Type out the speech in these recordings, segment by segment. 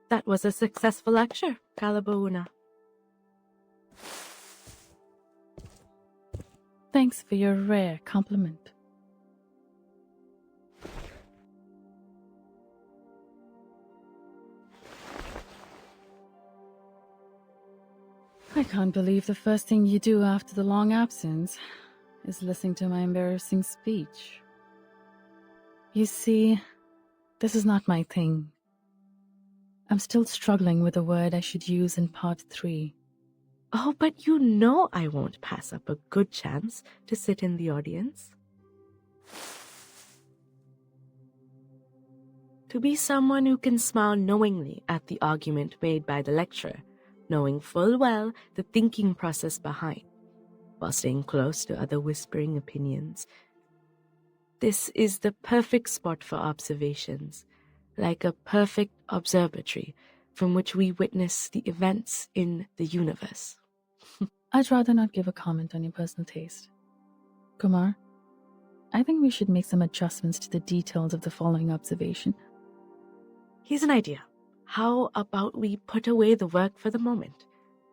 That was a successful lecture, Kalabauna. Thanks for your rare compliment. I can't believe the first thing you do after the long absence is listening to my embarrassing speech. You see, this is not my thing. I'm still struggling with a word I should use in part 3. Oh, but you know I won't pass up a good chance to sit in the audience. To be someone who can smile knowingly at the argument made by the lecturer, knowing full well the thinking process behind, while staying close to other whispering opinions. This is the perfect spot for observations, like a perfect observatory from which we witness the events in the universe. I'd rather not give a comment on your personal taste. Kumar, I think we should make some adjustments to the details of the following observation. Here's an idea. How about we put away the work for the moment?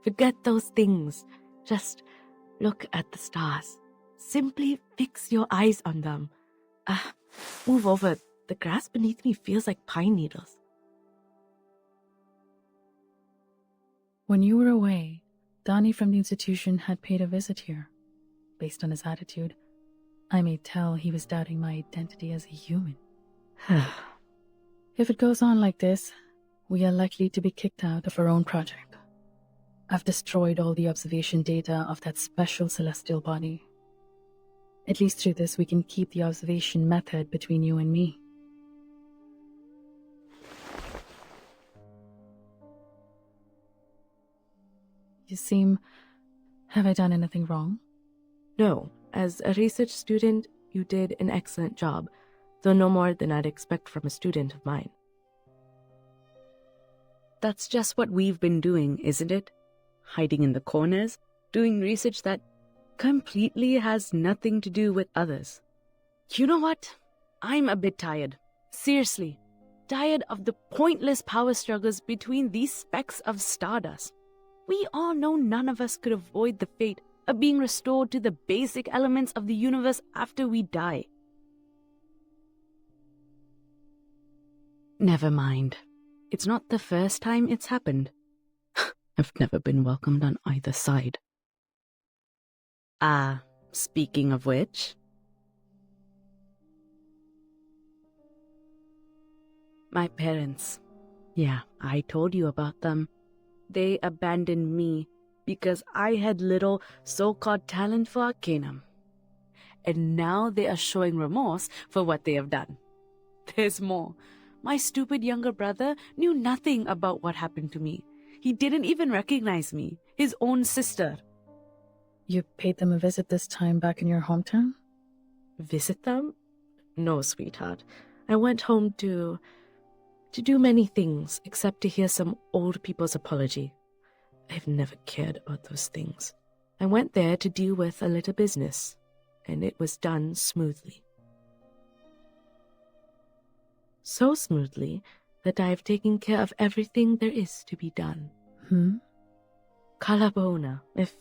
Forget those things. Just look at the stars. Simply fix your eyes on them. Move over. The grass beneath me feels like pine needles. When you were away, Donnie from the institution had paid a visit here. Based on his attitude, I may tell he was doubting my identity as a human. If it goes on like this, we are likely to be kicked out of our own project. I've destroyed all the observation data of that special celestial body. At least through this, we can keep the observation method between you and me. You seem... Have I done anything wrong? No. As a research student, you did an excellent job, though no more than I'd expect from a student of mine. That's just what we've been doing, isn't it? Hiding in the corners, doing research that completely has nothing to do with others. You know what? I'm a bit tired. Seriously. Tired of the pointless power struggles between these specks of stardust. We all know none of us could avoid the fate of being restored to the basic elements of the universe after we die. Never mind. It's not the first time it's happened. I've never been welcomed on either side. Speaking of which... My parents. Yeah, I told you about them. They abandoned me because I had little so-called talent for arcanum. And now they are showing remorse for what they have done. There's more. My stupid younger brother knew nothing about what happened to me. He didn't even recognize me, his own sister. You paid them a visit this time back in your hometown? Visit them? No, sweetheart. I went home to do many things except to hear some old people's apology. I've never cared about those things. I went there to deal with a little business, and it was done smoothly. So smoothly that I've taken care of everything there is to be done. Kalabona, if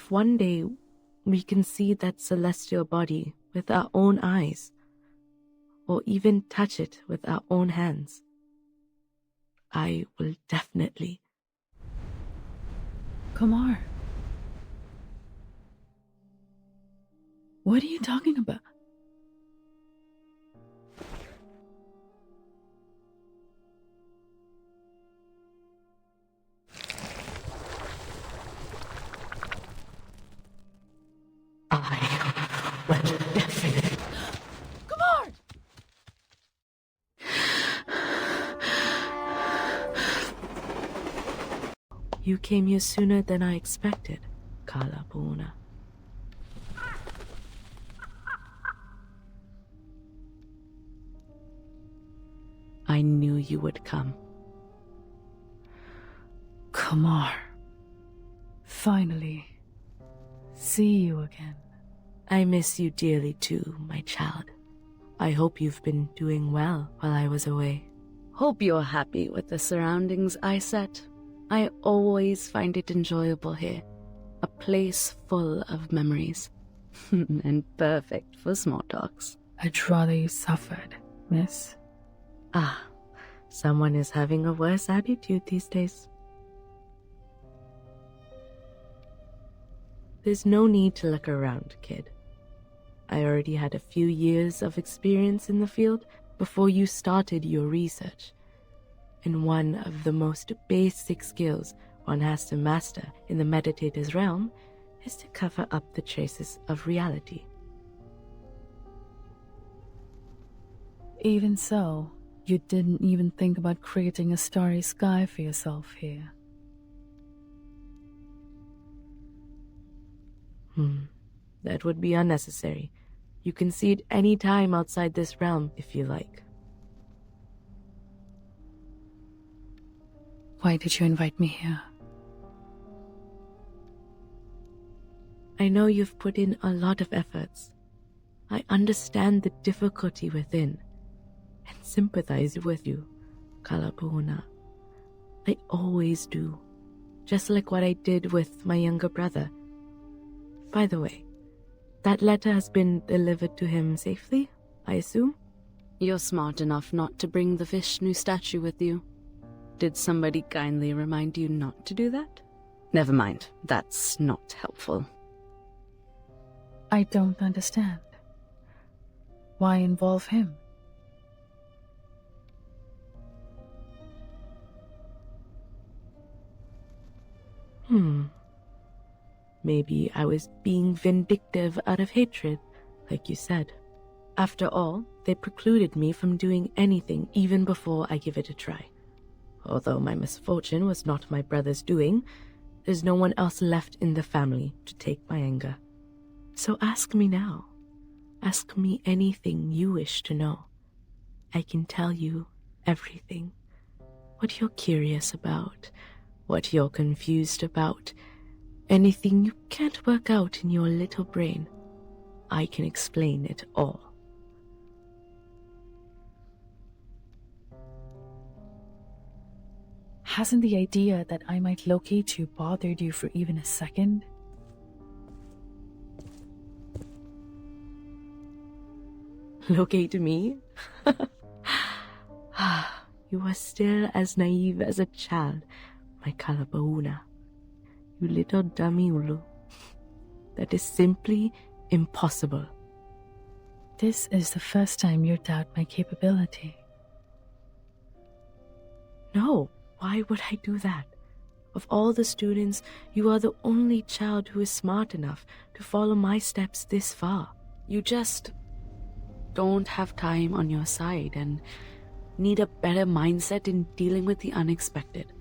one day we can see that celestial body with our own eyes, or even touch it with our own hands, I will definitely. Kumar. What are you talking about? I will definitely. Kumar! You came here sooner than I expected, Kalabona. I knew you would come. Kumar. Finally. See you again. I miss you dearly too, my child. I hope you've been doing well while I was away. Hope you're happy with the surroundings I set. I always find it enjoyable here. A place full of memories. And perfect for small talks. I'd rather you suffered, miss. Ah, someone is having a worse attitude these days. There's no need to look around, kid. I already had a few years of experience in the field before you started your research. And one of the most basic skills one has to master in the meditator's realm is to cover up the traces of reality. Even so, you didn't even think about creating a starry sky for yourself here. That would be unnecessary. You can see it any time outside this realm if you like. Why did you invite me here? I know you've put in a lot of efforts. I understand the difficulty within and sympathize with you, Kalapuna. I always do, just like what I did with my younger brother. By the way, that letter has been delivered to him safely, I assume? You're smart enough not to bring the Vishnu statue with you. Did somebody kindly remind you not to do that? Never mind, that's not helpful. I don't understand. Why involve him? Maybe I was being vindictive out of hatred, like you said. After all, they precluded me from doing anything even before I give it a try. Although my misfortune was not my brother's doing, there's no one else left in the family to take my anger. So ask me now. Ask me anything you wish to know. I can tell you everything. What you're curious about, what you're confused about, anything you can't work out in your little brain. I can explain it all. Hasn't the idea that I might locate you bothered you for even a second? Locate me? You are still as naive as a child, my Kalapauna. You little dummy Ulu. That is simply impossible. This is the first time you doubt my capability. No, why would I do that? Of all the students, you are the only child who is smart enough to follow my steps this far. You just don't have time on your side and need a better mindset in dealing with the unexpected.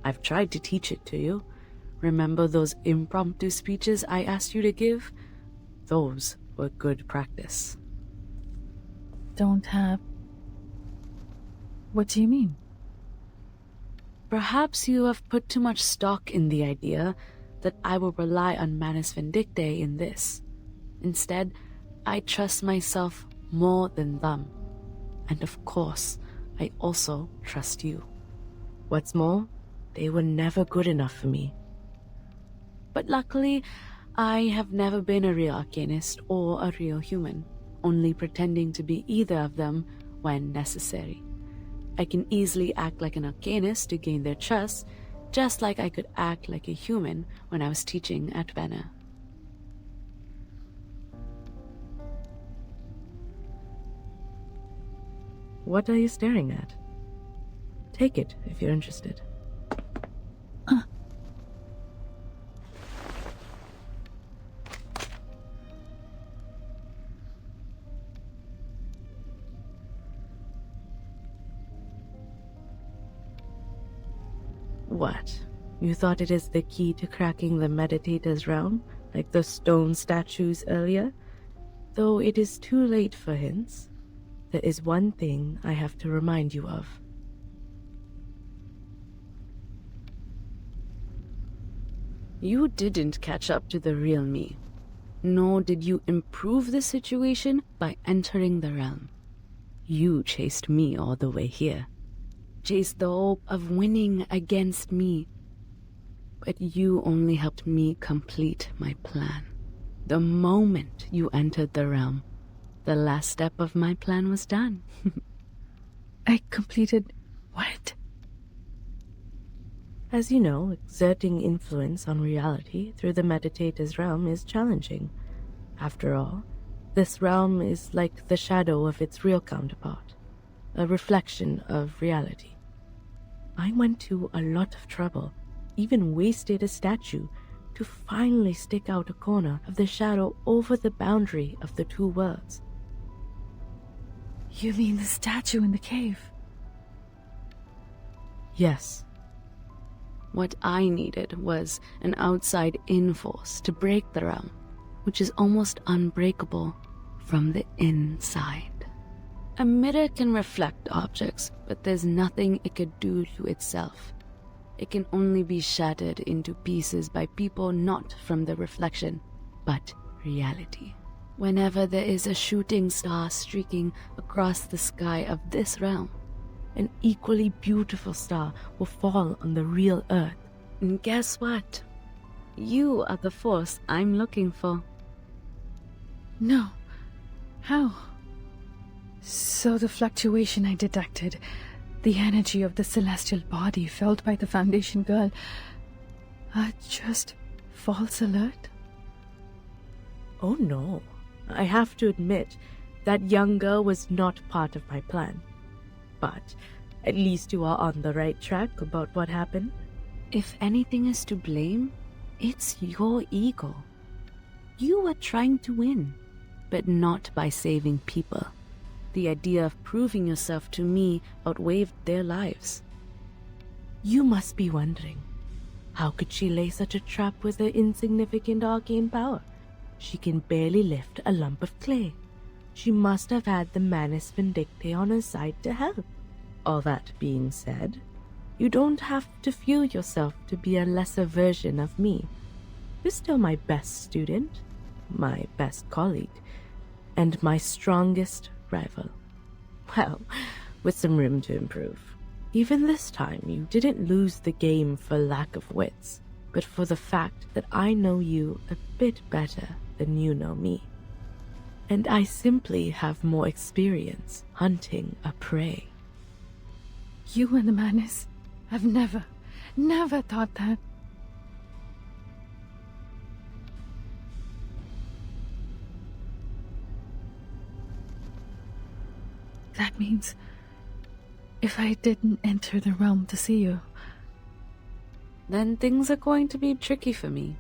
I've tried to teach it to you. Remember those impromptu speeches I asked you to give? Those were good practice. Don't have... What do you mean? Perhaps you have put too much stock in the idea that I will rely on Manus Vindictae in this. Instead, I trust myself more than them. And of course, I also trust you. What's more, they were never good enough for me. But luckily, I have never been a real arcanist or a real human, only pretending to be either of them when necessary. I can easily act like an arcanist to gain their trust, just like I could act like a human when I was teaching at Banner. What are you staring at? Take it if you're interested. What? You thought it is the key to cracking the meditator's realm, like the stone statues earlier? Though it is too late for hints, there is one thing I have to remind you of. You didn't catch up to the real me. nor did you improve the situation by entering the realm. You chased me all the way here, chased the hope of winning against me, but you only helped me complete my plan. The moment you entered the realm, the last step of my plan was done. I completed what? As you know, exerting influence on reality through the meditator's realm is challenging. After all, this realm is like the shadow of its real counterpart, a reflection of reality. I went to a lot of trouble, even wasted a statue, to finally stick out a corner of the shadow over the boundary of the two worlds. You mean the statue in the cave? Yes. What I needed was an outside-in force to break the realm, which is almost unbreakable from the inside. A mirror can reflect objects, but there's nothing it could do to itself. It can only be shattered into pieces by people not from the reflection, but reality. Whenever there is a shooting star streaking across the sky of this realm, an equally beautiful star will fall on the real Earth. And guess what? You are the force I'm looking for. No. How? So the fluctuation I detected, the energy of the celestial body felt by the Foundation girl, are just false alert? Oh no. I have to admit, that young girl was not part of my plan. But at least you are on the right track about what happened. If anything is to blame, it's your ego. You were trying to win, but not by saving people. The idea of proving yourself to me outweighed their lives. You must be wondering, how could she lay such a trap with her insignificant arcane power? She can barely lift a lump of clay. She must have had the Manus Vindictae on her side to help. All that being said, you don't have to view yourself to be a lesser version of me. You're still my best student, my best colleague, and my strongest rival. Well, with some room to improve. Even this time, you didn't lose the game for lack of wits, but for the fact that I know you a bit better than you know me. And I simply have more experience hunting a prey. You and the Manus, I've never thought that. That means if I didn't enter the realm to see you, Then things are going to be tricky for me.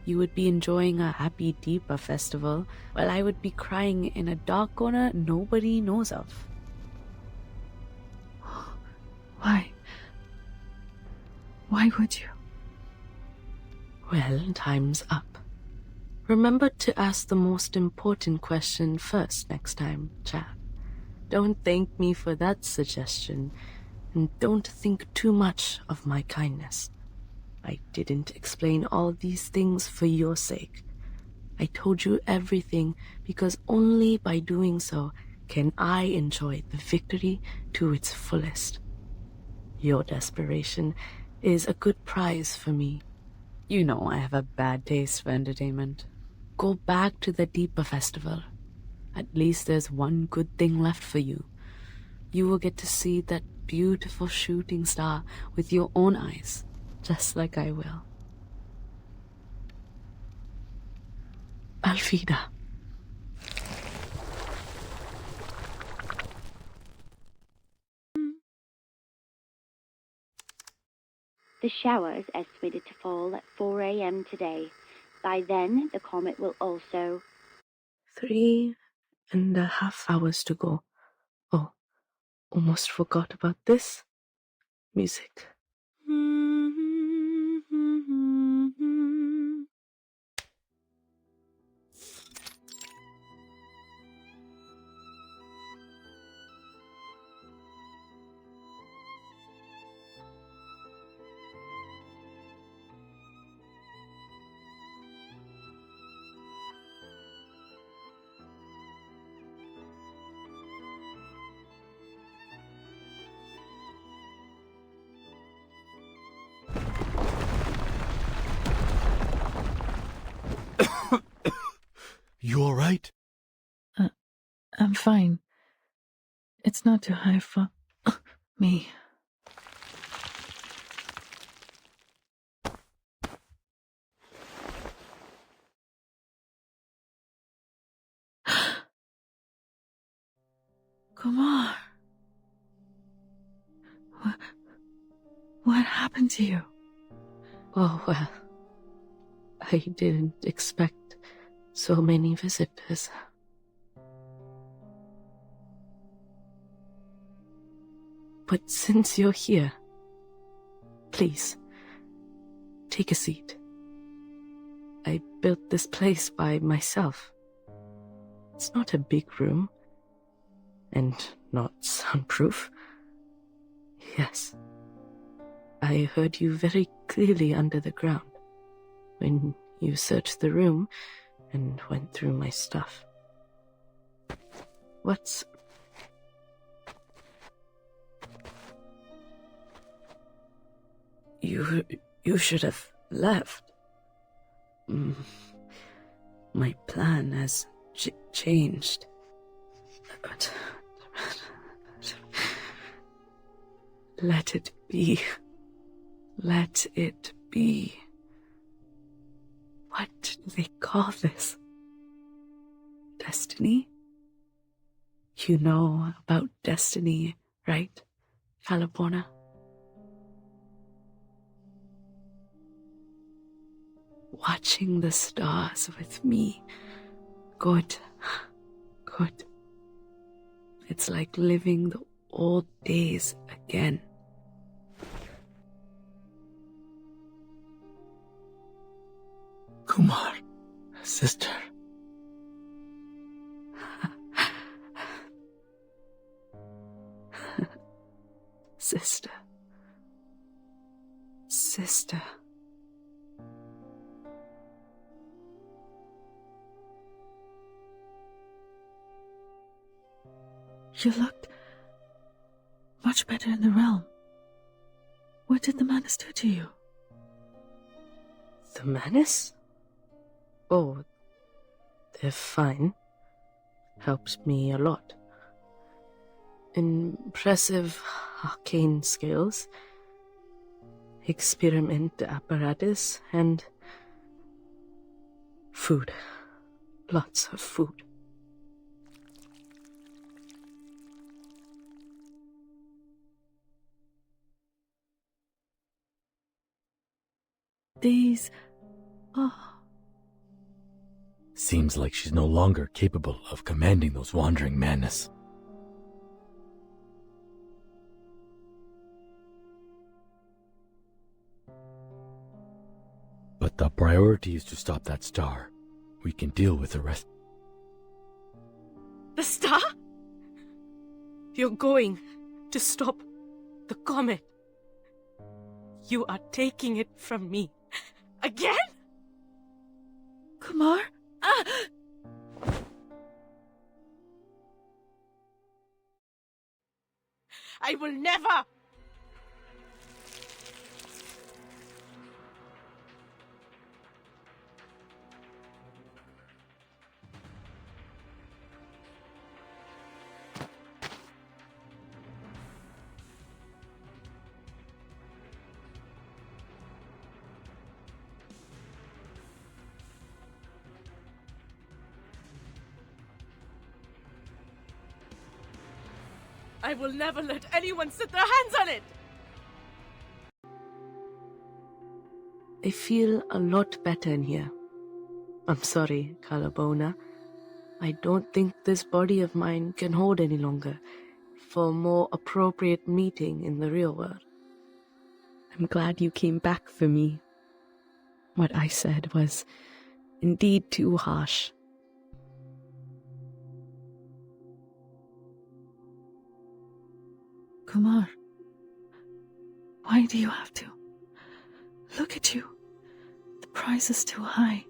You would be enjoying a happy Deepa festival, while I would be crying in a dark corner nobody knows of. why? Why would you? Well, time's up. Remember to ask the most important question first next time, Chad. Don't thank me for that suggestion, and don't think too much of my kindness. I didn't explain all these things for your sake. I told you everything because only by doing so can I enjoy the victory to its fullest. Your desperation is a good prize for me. You know I have a bad taste for entertainment. Go back to the Deepa festival. At least there's one good thing left for you. You will get to see that beautiful shooting star with your own eyes, just like I will. Alfida. The shower is estimated to fall at 4 a.m. today. By then, the comet will also... 3.5 hours to go. Oh, almost forgot about this. Music. You all right? I'm fine. It's not too high for me. Kumar. What happened to you? Oh, well, I didn't expect so many visitors. But since you're here, please, take a seat. I built this place by myself. It's not a big room, and not soundproof. Yes, I heard you very clearly under the ground when you searched the room and went through my stuff. What's... You should have left. My plan has changed. But let it be. Let it be. What do they call this? Destiny? You know about destiny, right, Calabona? Watching the stars with me. Good. Good. It's like living the old days again. Kumar, sister. Sister. Sister. You looked much better in the realm. What did the Manus do to you? The Manus? Oh, they're fine. Helped me a lot. Impressive arcane skills, experiment apparatus, and food. Lots of food. These... Seems like she's no longer capable of commanding those wandering madness. But the priority is to stop that star. We can deal with the rest. The star? You're going to stop the comet. You are taking it from me. Again? Kumar? I will never! I will never let anyone set their hands on it! I feel a lot better in here. I'm sorry, Calabona. I don't think this body of mine can hold any longer for a more appropriate meeting in the real world. I'm glad you came back for me. What I said was indeed too harsh. Kumar, why do you have to? Look at you. The price is too high.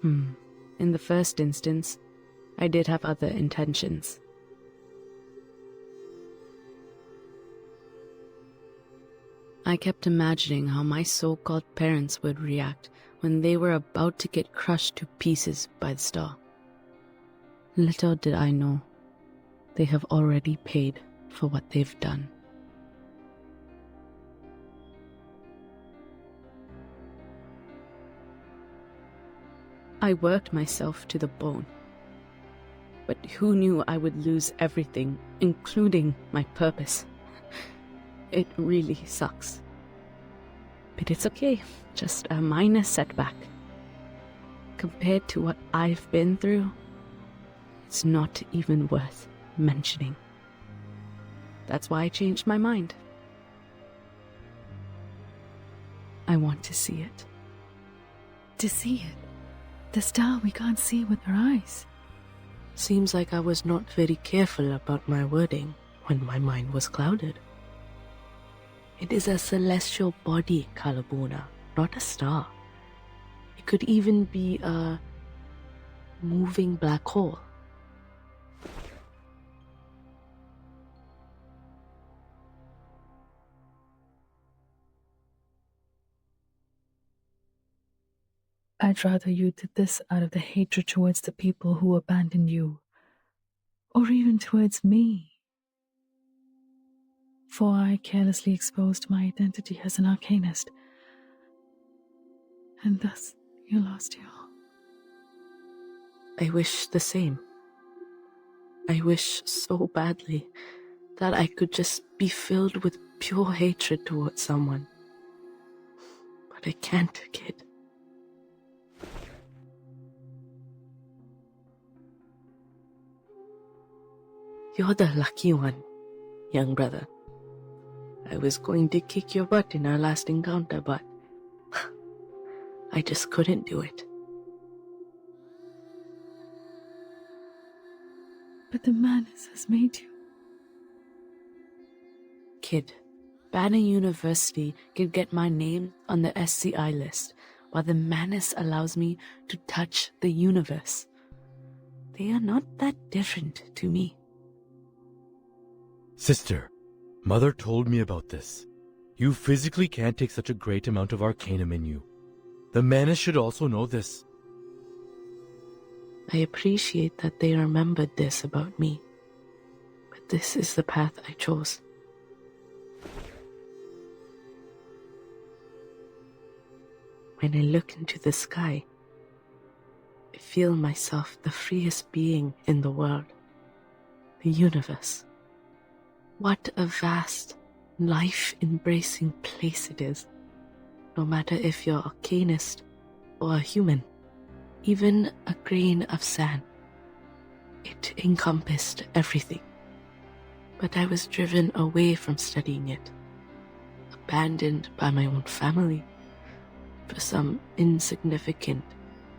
In the first instance, I did have other intentions. I kept imagining how my so-called parents would react when they were about to get crushed to pieces by the star. Little did I know, they have already paid for what they've done. I worked myself to the bone. But who knew I would lose everything, including my purpose? It really sucks. But it's okay, just a minor setback. Compared to what I've been through, it's not even worth mentioning. That's why I changed my mind. I want to see it. To see it? The star we can't see with our eyes. Seems like I was not very careful about my wording when my mind was clouded. It is a celestial body, Kalabuna, not a star. It could even be a moving black hole. I'd rather you did this out of the hatred towards the people who abandoned you, or even towards me. For I carelessly exposed my identity as an arcanist, and thus you lost your all. I wish the same. I wish so badly that I could just be filled with pure hatred towards someone. But I can't, kid. You're the lucky one, young brother. I was going to kick your butt in our last encounter, but I just couldn't do it. But the madness has made you. Kid, Banner University can get my name on the SCI list, while the Manus allows me to touch the universe. They are not that different to me. Sister, Mother told me about this. You physically can't take such a great amount of arcanum in you. The Manus should also know this. I appreciate that they remembered this about me, but this is the path I chose. When I look into the sky, I feel myself the freest being in the world, the universe. What a vast, life-embracing place it is, no matter if you're a arcanist or a human, even a grain of sand. It encompassed everything. But I was driven away from studying it, abandoned by my own family, for some insignificant,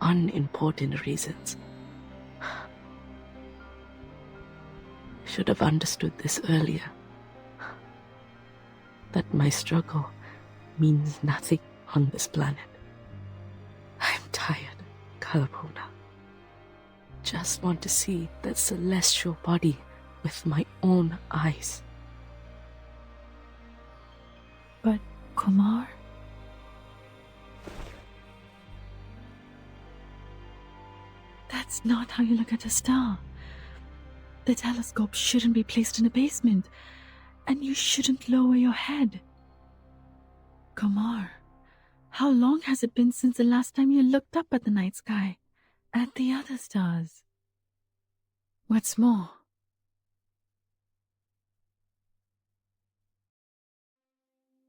unimportant reasons. I should have understood this earlier. That my struggle means nothing on this planet. I'm tired, Kalapuna. Just want to see that celestial body with my own eyes. But, Kumar? That's not how you look at a star. The telescope shouldn't be placed in a basement, and you shouldn't lower your head. Kumar, how long has it been since the last time you looked up at the night sky, at the other stars? What's more,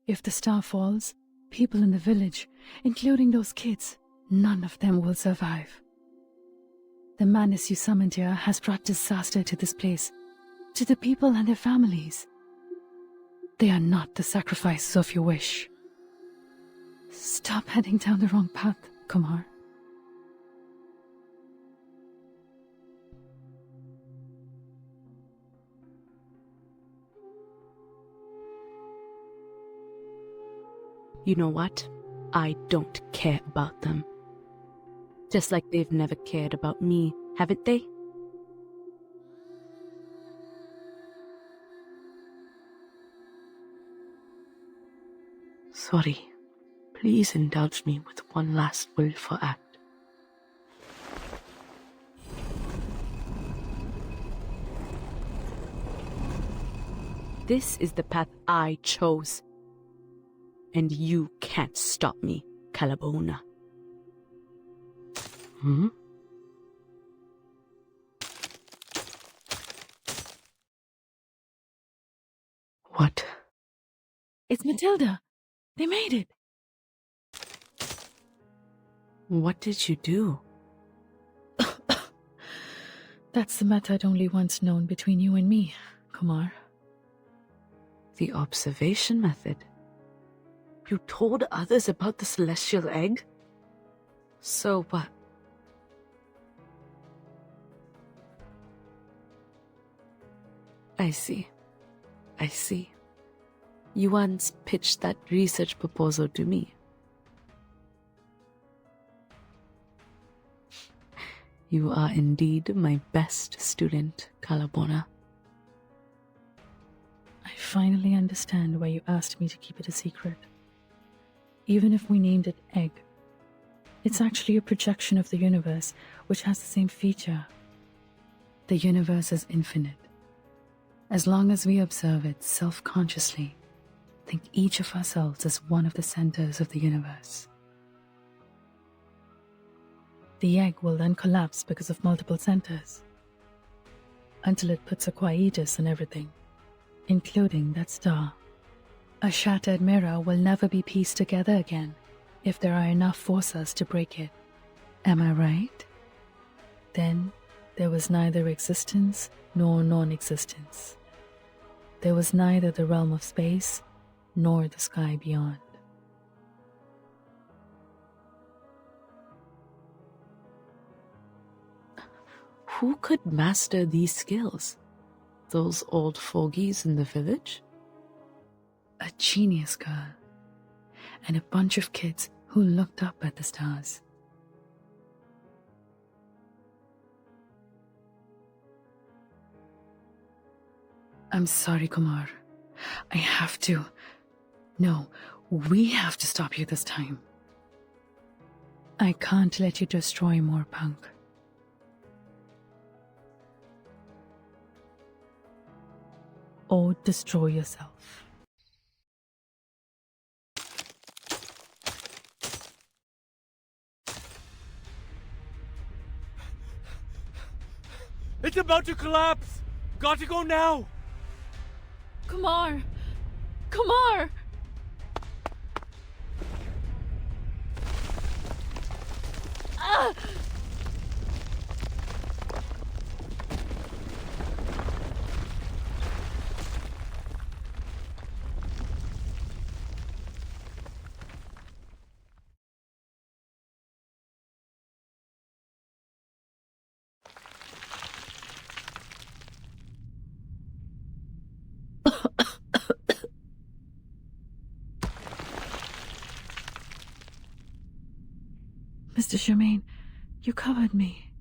if the star falls, people in the village, including those kids, none of them will survive. The madness you summoned here has brought disaster to this place, to the people and their families. They are not the sacrifices of your wish. Stop heading down the wrong path, Kumar. You know what? I don't care about them. Just like they've never cared about me, haven't they? Sorry, Please indulge me with one last willful act. This is the path I chose. And you can't stop me, Calabona. Hmm? What? It's Matilda. They made it. What did you do? That's the method only once known between you and me, Kumar. The observation method. You told others about the celestial egg? So what? I see. You once pitched that research proposal to me. You are indeed my best student, Calabona. I finally understand why you asked me to keep it a secret. Even if we named it Egg, it's actually a projection of the universe, which has the same feature. The universe is infinite. As long as we observe it self-consciously, think each of ourselves as one of the centers of the universe. The egg will then collapse because of multiple centers, until it puts a quietus on everything, including that star. A shattered mirror will never be pieced together again if there are enough forces to break it. Am I right? Then there was neither existence nor non-existence. There was neither the realm of space nor the sky beyond. Who could master these skills? Those old fogies in the village? A genius girl, and a bunch of kids who looked up at the stars. I'm sorry, Kumar. I have to. No, we have to stop you this time. I can't let you destroy more punk. Or destroy yourself. It's about to collapse! Got to go now! Kumar! Kumar! Ah! Mr. Germain, you covered me.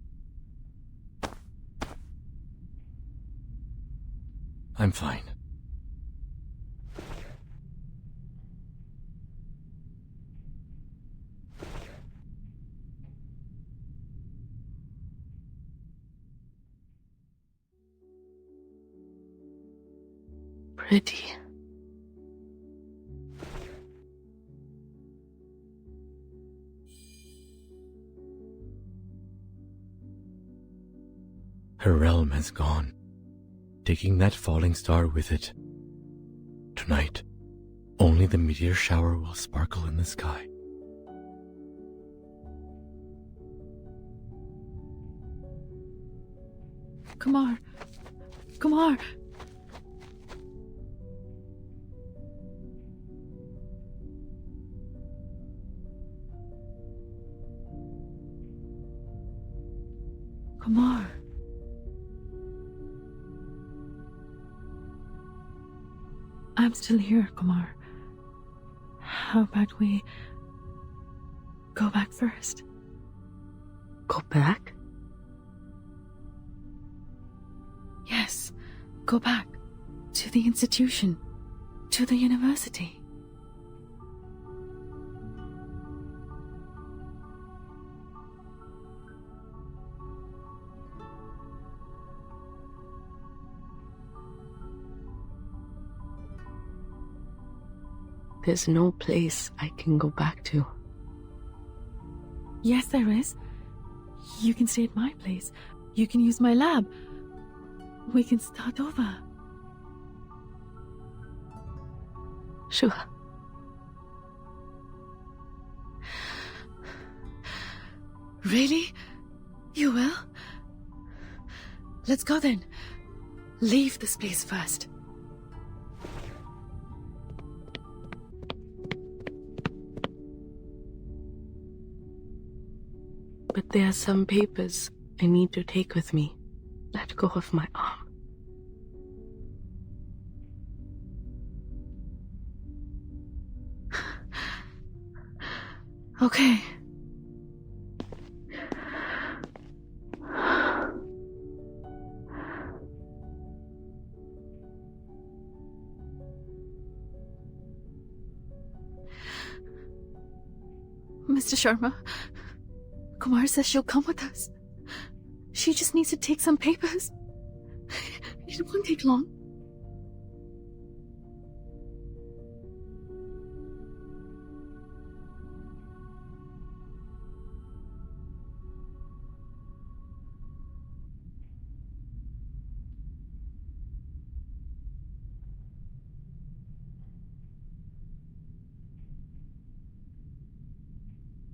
I'm fine. Pretty. Her realm has gone, taking that falling star with it. Tonight, only the meteor shower will sparkle in the sky. Kumar! Kumar! Kumar! I'm still here, Kumar. How about we go back first? Go back? Yes, go back to the institution, to the university. there's no place I can go back to. Yes, there is. You can stay at my place. You can use my lab. We can start over. Sure. Really? You will? Let's go then. Leave this place first. But there are some papers I need to take with me. Let go of my arm. Okay. Mr. Sharma, Kumar says she'll come with us. She just needs to take some papers. It won't take long.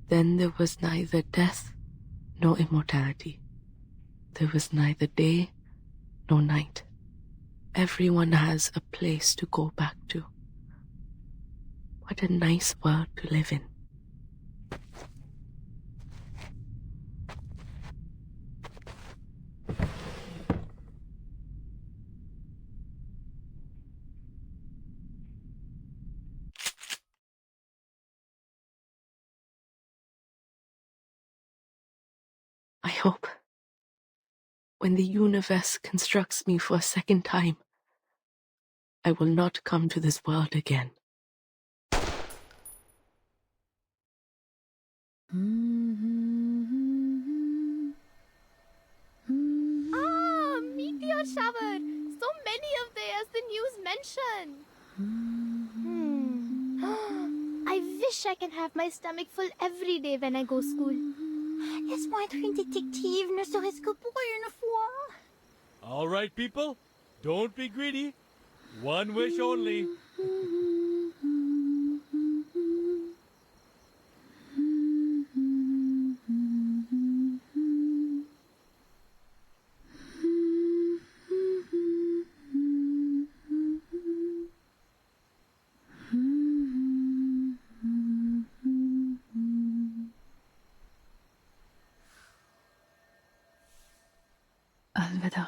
Then there was neither death nor immortality. There was neither day nor night. Everyone has a place to go back to. What a nice world to live in. I hope when the universe constructs me for a second time, I will not come to this world again. Ah, meteor shower! So many of they as the news mentioned. I wish I can have my stomach full every day when I go school. Laisse-moi être une détective, ne serait-ce que pour une fois. All right, people, don't be greedy. One wish only. Alvida,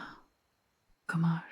Kumar.